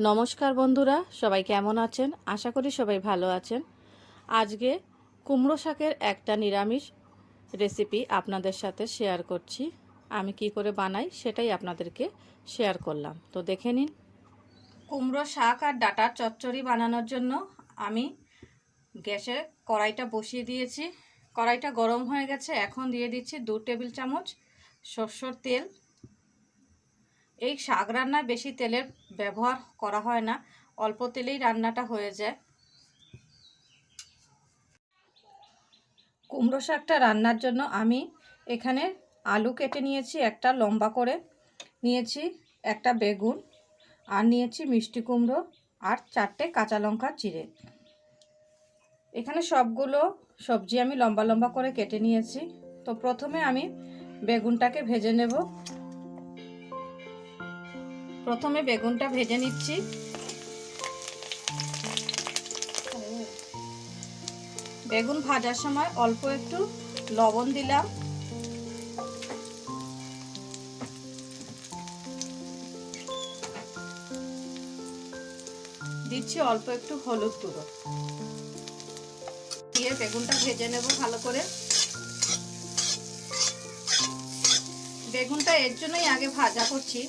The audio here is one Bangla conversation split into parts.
নমস্কার বন্ধুরা, সবাই কেমন আছেন? আশা করি সবাই ভালো আছেন। আজকে কুমড়ো শাকের একটা নিরামিষ রেসিপি আপনাদের সাথে শেয়ার করছি। আমি কি করে বানাই সেটাই আপনাদেরকে শেয়ার করলাম, তো দেখে নিন। কুমড়ো শাক আর ডাঁটার চচ্চড়ি বানানোর জন্য আমি গ্যাসে কড়াইটা বসিয়ে দিয়েছি। কড়াইটা গরম হয়ে গেছে। এখন দিয়ে দিচ্ছি 2 টেবিল চামচ সরষের তেল। এই শাক রান্নায় বেশি তেলের ব্যবহার করা হয় না, অল্প তেলেই রান্নাটা হয়ে যায়। কুমড়ো শাকটা রান্নার জন্য আমি এখানে আলু কেটে নিয়েছি, একটা লম্বা করে নিয়েছি, একটা বেগুন, আর নিয়েছি মিষ্টি কুমড়ো, আর 4টে কাঁচা লঙ্কা চিড়ে। এখানে সবগুলো সবজি আমি লম্বা লম্বা করে কেটে নিয়েছি। তো প্রথমে আমি বেগুনটাকে ভেজে নেব। প্রথমে বেগুনটা ভেজে নিচ্ছি। বেগুন ভাজার সময় অল্প একটু লবণ দিলাম, দিচ্ছি অল্প একটু হলুদ গুঁড়ো, দিয়ে বেগুনটা ভেজে নেব ভালো করে। বেগুনটা এর জন্যই আগে ভাজা করছি,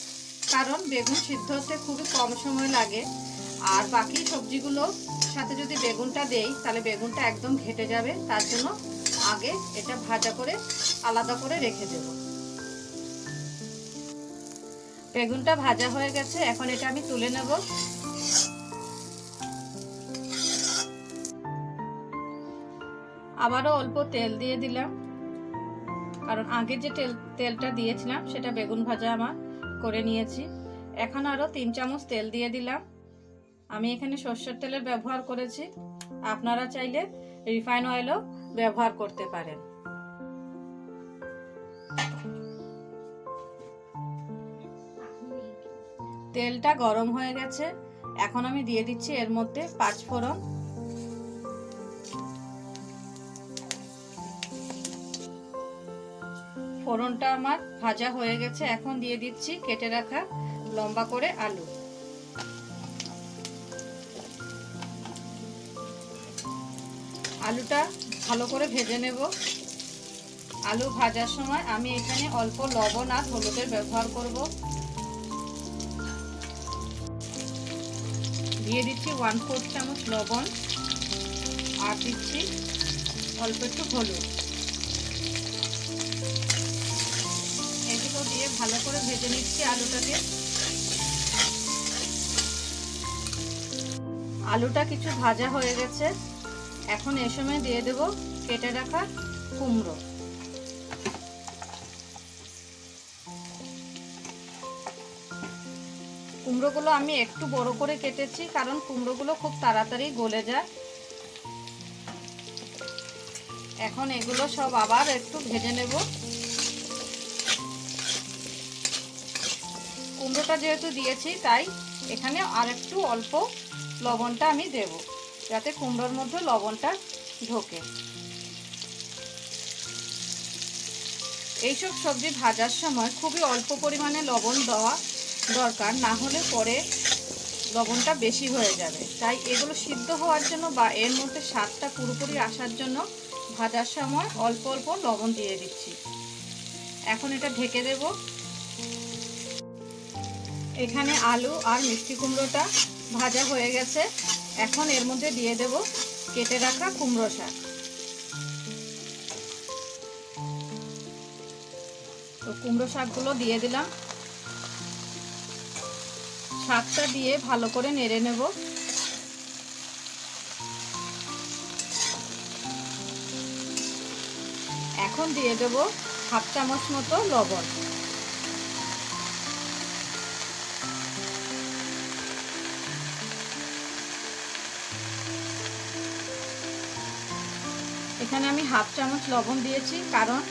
কারণ বেগুন সিদ্ধ হতে খুবই কম সময় লাগে, আর বাকি সবজিগুলো সাথে যদি বেগুনটা দেই তাহলে বেগুনটা একদম ঘেটে যাবে। তার জন্য আগে এটা ভাজা করে আলাদা করে রেখে দেব। বেগুনটা ভাজা হয়ে গেছে, এখন এটা আমি তুলে নেব। আবারও অল্প তেল দিয়ে দিলাম, কারণ আগে যে তেলটা দিয়েছিলাম সেটা বেগুন ভাজা আমার করে নিয়েছি। এখন আরও 3 চামচ তেল দিয়ে দিলাম। আমি এখানে সরষের তেলের ব্যবহার করেছি, আপনারা চাইলে রিফাইন অয়েলও ব্যবহার করতে পারেন। তেলটা গরম হয়ে গেছে, এখন আমি দিয়ে দিচ্ছি এর মধ্যে পাঁচফোড়ন। ফোড়নটা আমার ভাজা হয়ে গেছে, এখন দিয়ে দিচ্ছি কেটে রাখা লম্বা করে আলু। আলুটা ভালো করে ভেজে নেব। আলু ভাজার সময় আমি এখানে অল্প লবণ আর হলুদের ব্যবহার করব। দিয়ে দিচ্ছি 1/4 চামচ লবণ, আর দিচ্ছি অল্প একটু হলুদ। এগুলো দিয়ে ভালো করে ভেজে নিচ্ছি আলুটাকে। আলুটা কিছু ভাজা হয়ে গেছে, এখন এ সময় দিয়ে দেব কেটে রাখা কুমড়ো। কুমড়োগুলো আমি একটু বড় করে কেটেছি, কারণ কুমড়োগুলো খুব তাড়াতাড়ি গলে যায়। এখন এগুলো সব আবার একটু ভেজে নেব। কুমড়োটা যেহেতু দিয়েছি তাই এখানে আর একটু অল্প লবণটা আমি দেব, যাতে কুমড়োর মধ্যে লবণটা ঢোকে। এইসব সবজি ভাজার সময় খুবই অল্প পরিমাণে লবণ দেওয়া দরকার, না হলে পরে লবণটা বেশি হয়ে যাবে। তাই এগুলো সিদ্ধ হওয়ার জন্য বা এর মধ্যে স্বাদটা পুরোপুরি আসার জন্য ভাজার সময় অল্প অল্প লবণ দিয়ে দিচ্ছি। এখন এটা ঢেকে দেব। এখানে আলু আর মিষ্টি কুমড়োটা ভাজা হয়ে গেছে, এখন এর মধ্যে দিয়ে দেব কেটে রাখা কুমড়ো শাক। তো কুমড়ো শাকগুলো দিয়ে দিলাম। শাকটা দিয়ে ভালো করে নেড়ে নেব। এখন দিয়ে দেব 1/2 চামচ মতো লবণ। এখানে আমি 1/2 চামচ লবণ দিয়েছি, কারণ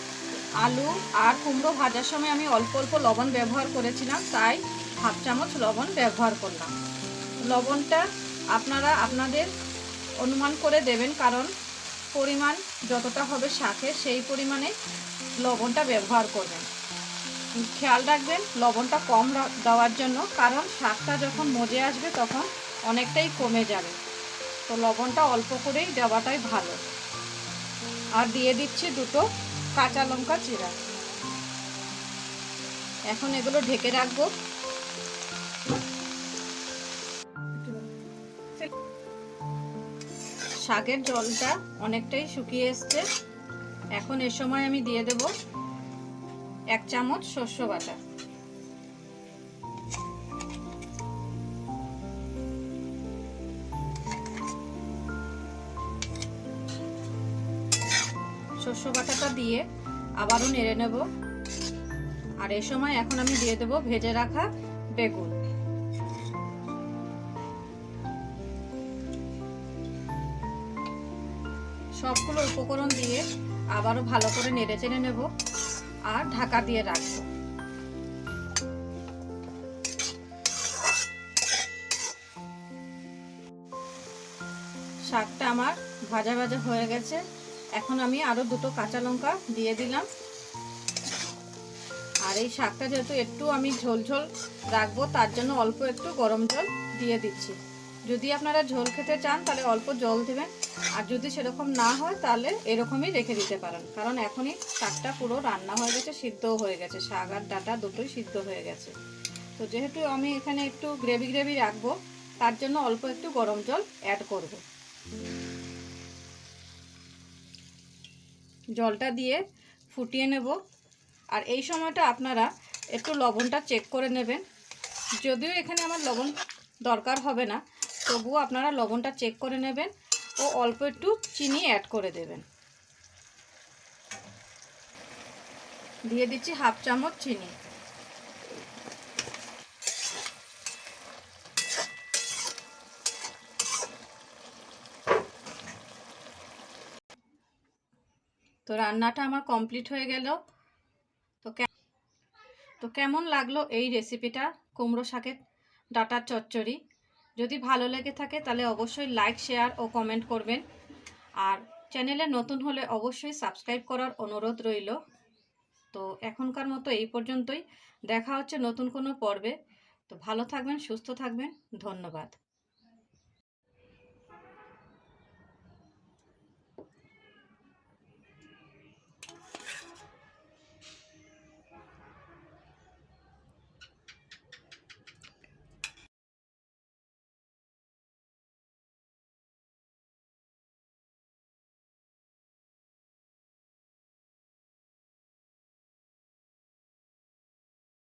আলু আর কুমড়ো ভাজার সময় আমি অল্প অল্প লবণ ব্যবহার করেছিলাম, তাই 1/2 চামচ লবণ ব্যবহার করলাম। লবণটা আপনারা আপনাদের অনুমান করে দেবেন, কারণ পরিমাণ যতটা হবে শাকে সেই পরিমাণে লবণটা ব্যবহার করবেন। খেয়াল রাখবেন লবণটা কম দেওয়ার জন্য, কারণ শাকটা যখন মজে আসবে তখন অনেকটাই কমে যাবে। তো লবণটা অল্প করেই দেওয়াটাই ভালো। আর দিয়ে দিচ্ছি 2টো কাঁচা লঙ্কা চিরা। এখন এগুলো ঢেকে রাখবো। শাকের জলটা অনেকটাই শুকিয়ে এসছে। এখন এ সময় আমি দিয়ে দেব 1 চামচ সর্ষে বাটা। সর্ষে বাটাটা দিয়ে আবারও নেড়ে নেব। আর এই সময় এখন আমি দিয়ে দেব ভেজে রাখা বেগুন। সবগুলো উপকরণ দিয়ে আবারও ভালো করে নেড়ে চেড়ে নেব আর ঢাকা দিয়ে রাখব। শাকটা আমার ভাজা ভাজা হয়ে গেছে। এখন আমি আরো 2টো কাঁচা লঙ্কা দিয়ে দিলাম। আর এই শাকটা যেহেতু একটু আমি ঝোল ঝোল রাখবো, তার জন্য অল্প একটু গরম জল দিয়ে দিচ্ছি। যদি আপনারা ঝোল খেতে চান তাহলে অল্প জল দেবেন, আর যদি সেরকম না হয় তাহলে এরকমই রেখে দিতে পারেন। কারণ এখনই শাকটা পুরো রান্না হয়ে গেছে, সিদ্ধও হয়ে গেছে, শাক আর ডাঁটা দুটোই সিদ্ধ হয়ে গেছে। তো যেহেতু আমি এখানে একটু গ্রেভি গ্রেভি রাখবো, তার জন্য অল্প একটু গরম জল অ্যাড করব। জলটা দিয়ে ফুটিয়ে নেব। আর এই সময়টা আপনারা একটু লবণটা চেক করে নেবেন। যদিও এখানে আমার লবণ দরকার হবে না, তবুও আপনারা লবণটা চেক করে নেবেন ও অল্প একটু চিনি অ্যাড করে দেবেন। দিয়ে দিচ্ছি 1/2 চামচ চিনি। তো রান্নাটা আমার কমপ্লিট হয়ে গেল। তো কেমন লাগলো এই রেসিপিটা, কুমড়ো শাকের ডাঁটার চচ্চড়ি? যদি ভালো লেগে থাকে তাহলে অবশ্যই লাইক, শেয়ার ও কমেন্ট করবেন। আর চ্যানেলে নতুন হলে অবশ্যই সাবস্ক্রাইব করার অনুরোধ রইল। তো এখনকার মতো এই পর্যন্তই। দেখা হচ্ছে নতুন কোনো পর্বে। তো ভালো থাকবেন, সুস্থ থাকবেন। ধন্যবাদ।